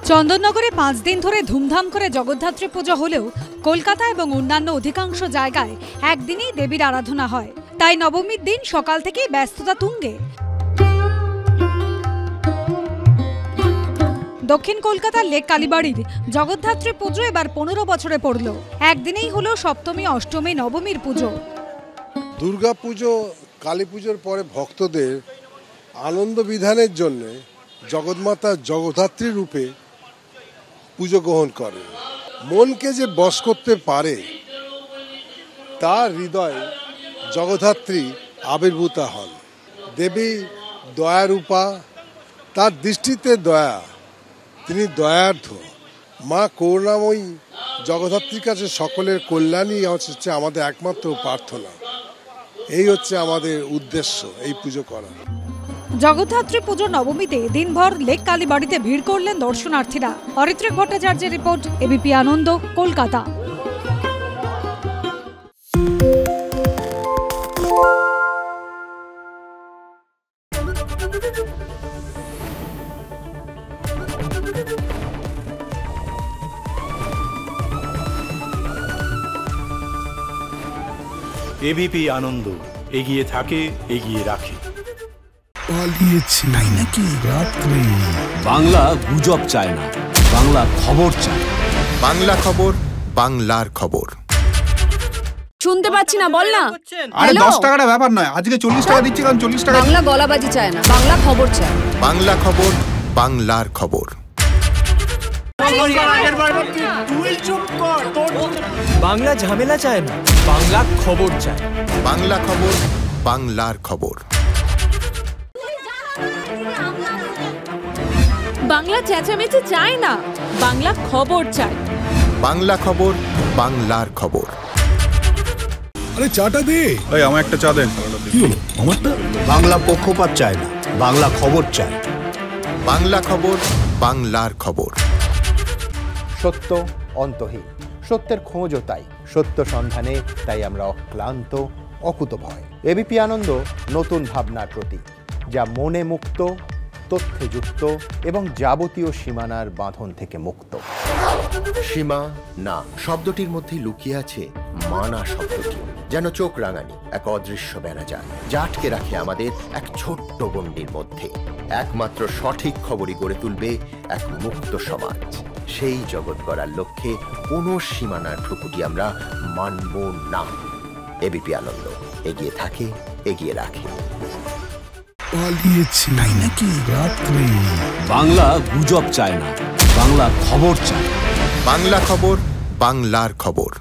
চন্দননগরে 5 দিন ধরে ধুমধাম করে জগদ্ধাত্রী পুজো হলেও কলকাতা এবং অন্যান্য অধিকাংশ জায়গায় একদিনেই দেবীর আরাধনা হয়। তাই নবমীর দিন সকাল থেকেই ব্যস্ততা তুঙ্গে। দক্ষিণ কলকাতার লেক কালীবাড়ির জগদ্ধাত্রী পুজো এবার 15 বছরে পড়ল। একদিনেই হলো সপ্তমী, অষ্টমী, নবমীর পুজো। দুর্গা পুজো, কালী পুজোর পরে ভক্তদের আনন্দ বিধানের জন্য জগৎমাতা জগদ্ধাত্রী রূপে পুজো গ্রহণ করে। মনকে যে বশ করতে পারে তার হৃদয়ে জগদ্ধাত্রী আবির্ভূতা হন। দেবী দয়ারূপা, তার দৃষ্টিতে দয়া, তিনি দয়ার্ধ। মা করুণাময়ী জগদ্ধাত্রীর কাছে সকলের কল্যাণই হচ্ছে আমাদের একমাত্র প্রার্থনা। এই হচ্ছে আমাদের উদ্দেশ্য এই পুজো করা। জগদ্ধাত্রী পুজো নবমীতে দিনভর লেক কালীবাড়িতে ভিড় করলেন দর্শনার্থীরা। অরিত্রিক ভট্টাচার্যের রিপোর্ট, এবিপি আনন্দ, কলকাতা। এবিপি আনন্দ, এগিয়ে থাকে, এগিয়ে রাখে। বাংলা গুজব চায় না, বাংলা খবর চায়। বাংলা খবর, বাংলার খবর। শুনতে পাচ্ছি না, বল না। আরে 10 টাকাটা ব্যাপার নয়, আজকে 40 টাকা দিচ্ছি, কারণ 40 টাকা। বাংলা গলাবাজি চায় না, বাংলা খবর চায়। বাংলা খবর, বাংলার খবর। বাংলা ঝামেলা চায় না, বাংলা খবর চায়। বাংলা খবর, বাংলার খবর। বাংলা চেঁচামেচি চায় না, বাংলা খবর চায়। বাংলা খবর, বাংলার খবর। আরে চাটা দে। এই আমার একটা চা দেন। কি হলো আমারটা? বাংলা পক্ষপাত চায় না, বাংলা খবর চায়। বাংলা খবর, বাংলার খবর। সত্য অন্তহীন, সত্যের খোঁজও তাই, সত্য সন্ধানে তাই আমরা অক্লান্ত, অকুতভয়। এবিপি আনন্দ নতুন ভাবনার প্রতীক, যা মনে মুক্ত, তথ্যে যুক্ত এবং যাবতীয় সীমানার বাঁধন থেকে মুক্ত। সীমা না শব্দটির মধ্যে লুকিয়ে আছে মানা শব্দটি, যেন চোখ রাঙানি এক অদৃশ্য ব্যানাজার, যা আটকে রাখে আমাদের এক ছোট্ট গণ্ডির মধ্যে। একমাত্র সঠিক খবরই গড়ে তুলবে এক মুক্ত সমাজ। সেই জগৎ গড়ার লক্ষ্যে কোনো সীমানার ঠুকুটি আমরা মানব না। এবিপি আনন্দ, এগিয়ে থাকে, এগিয়ে রাখে। বাংলা গুজব চায় না, বাংলা খবর চায়। বাংলা খবর, বাংলার খবর।